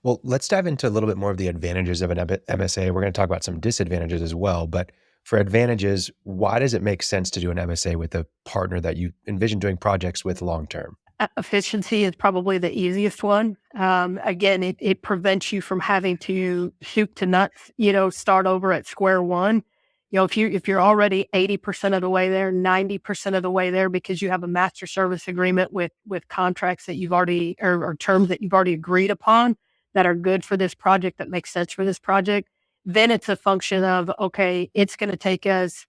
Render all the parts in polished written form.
Well, let's dive into a little bit more of the advantages of an MSA. We're going to talk about some disadvantages as well. But for advantages, why does it make sense to do an MSA with a partner that you envision doing projects with long term? Efficiency is probably the easiest one. Again, it prevents you from having to soup to nuts, start over at square one. If you're already 80% of the way there, 90% of the way there, because you have a master service agreement with contracts that you've already or terms that you've already agreed upon that are good for this project, that makes sense for this project, then it's a function of, okay, it's going to take us,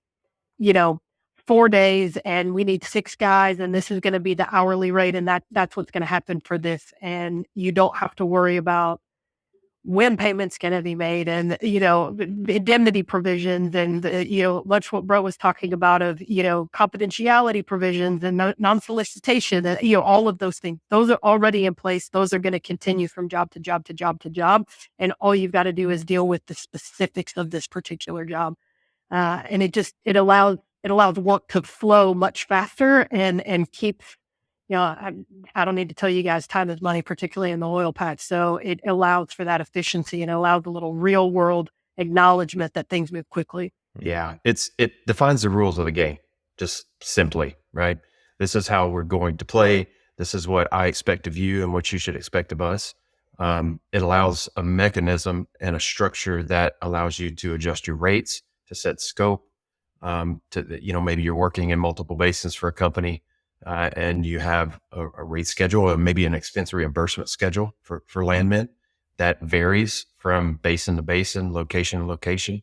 you know, 4 days and we need 6 guys and this is going to be the hourly rate and that's what's going to happen for this. And you don't have to worry about when payments going to be made and, indemnity provisions and, much what Bro was talking about of, confidentiality provisions and non-solicitation and, all of those things. Those are already in place. Those are going to continue from job to job to job to job. And all you've got to do is deal with the specifics of this particular job. And it allows work to flow much faster and keeps, I don't need to tell you guys, time is money, particularly in the oil patch. So it allows for that efficiency and allows a little real world acknowledgement that things move quickly. Yeah, it defines the rules of the game, just simply, right? This is how we're going to play. This is what I expect of you and what you should expect of us. It allows a mechanism and a structure that allows you to adjust your rates, to set scope, maybe you're working in multiple basins for a company, and you have a rate schedule or maybe an expense reimbursement schedule for landmen that varies from basin to basin, location to location.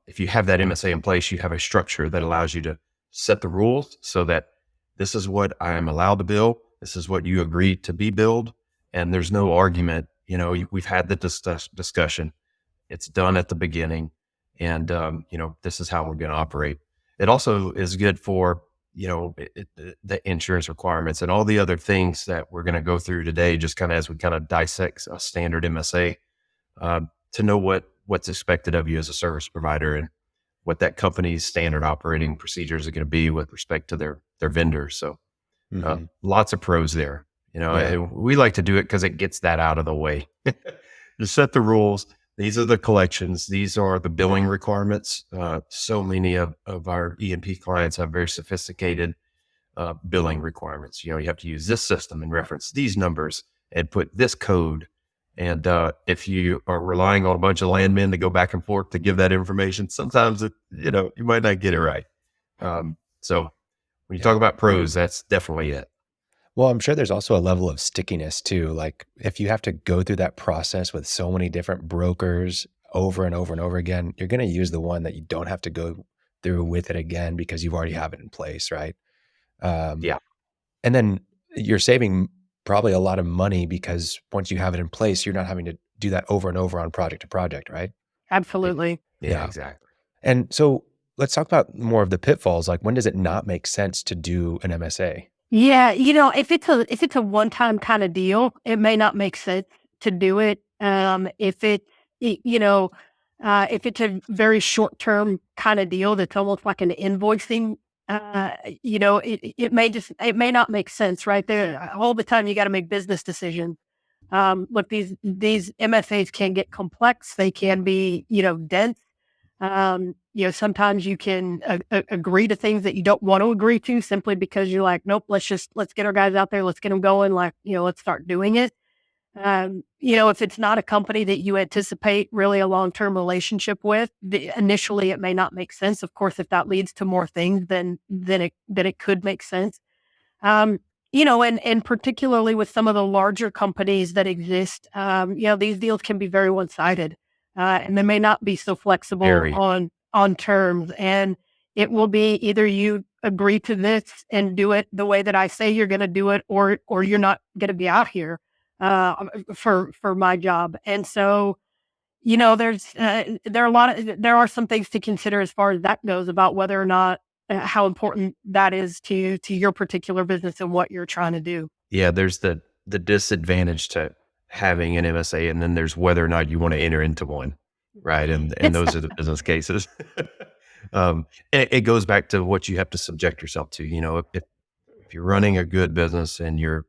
If you have that MSA in place, you have a structure that allows you to set the rules so that this is what I am allowed to bill. This is what you agreed to be billed. And there's no argument. We've had the discussion. It's done at the beginning. And, this is how we're going to operate. It also is good for, the insurance requirements and all the other things that we're going to go through today, just kind of as we kind of dissect a standard MSA, to know what's expected of you as a service provider and what that company's standard operating procedures are going to be with respect to their vendors. So lots of pros there. We like to do it because it gets that out of the way. To set the rules. These are the collections. These are the billing requirements. So many of our E&P clients have very sophisticated billing requirements. You have to use this system and reference these numbers and put this code. And if you are relying on a bunch of landmen to go back and forth to give that information, sometimes you might not get it right. So when you talk about pros, that's definitely it. Well, I'm sure there's also a level of stickiness too. Like if you have to go through that process with so many different brokers over and over and over again, you're going to use the one that you don't have to go through with it again because you already have it in place, right? Yeah. And then you're saving probably a lot of money because once you have it in place, you're not having to do that over and over on project to project, right? Absolutely. Yeah, exactly. And so let's talk about more of the pitfalls. Like when does it not make sense to do an MSA? Yeah, if it's a one-time kind of deal, it may not make sense to do it. If it's a very short-term kind of deal that's almost like an invoicing, it may not make sense right there. All the time you got to make business decisions. Look, these MSAs can get complex. They can be, dense. Sometimes you can agree to things that you don't want to agree to simply because you're like, nope, let's get our guys out there. Let's get them going. Let's start doing it. If it's not a company that you anticipate really a long-term relationship with, initially it may not make sense. Of course, if that leads to more things, then it could make sense. And particularly with some of the larger companies that exist, these deals can be very one-sided. And they may not be so flexible on terms. And it will be either you agree to this and do it the way that I say you're going to do it, or you're not going to be out here for my job. And so, there are some things to consider as far as that goes about whether or not how important that is to your particular business and what you're trying to do. Yeah, there's the disadvantage to having an MSA, and then there's whether or not you want to enter into one, right? And those are the business cases. And it goes back to what you have to subject yourself to. If you're running a good business and you're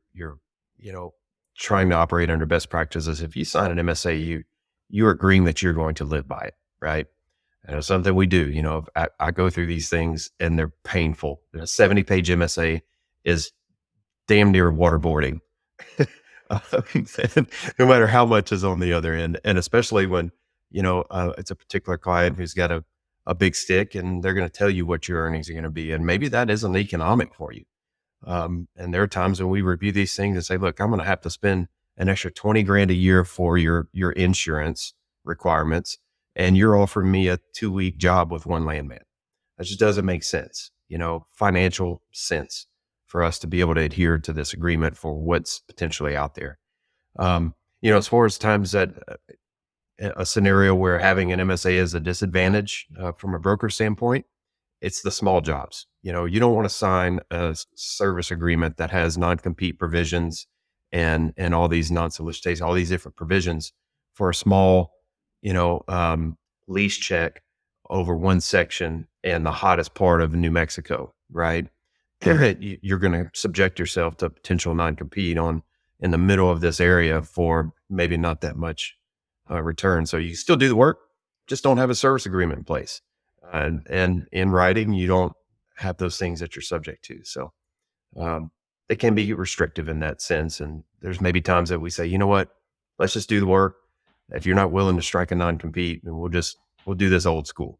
trying to operate under best practices. If you sign an MSA, you're agreeing that you're going to live by it, right? And it's something we do. I go through these things and they're painful. A 70-page MSA is damn near waterboarding. No matter how much is on the other end. And especially when, it's a particular client who's got a big stick and they're going to tell you what your earnings are going to be. And maybe that isn't economic for you. And there are times when we review these things and say, look, I'm going to have to spend an extra 20 grand a year for your insurance requirements. And you're offering me a 2-week job with one landman. That just doesn't make sense, financial sense for us to be able to adhere to this agreement for what's potentially out there. As far as times that a scenario where having an MSA is a disadvantage from a broker standpoint, it's the small jobs. You don't want to sign a service agreement that has non-compete provisions and all these non-solicitation, all these different provisions for a small, lease check over one section in the hottest part of New Mexico, right? You're going to subject yourself to potential non-compete in the middle of this area for maybe not that much return. So you still do the work, just don't have a service agreement in place. And in writing, you don't have those things that you're subject to. So they can be restrictive in that sense. And there's maybe times that we say, you know what, let's just do the work. If you're not willing to strike a non-compete, then we'll do this old school.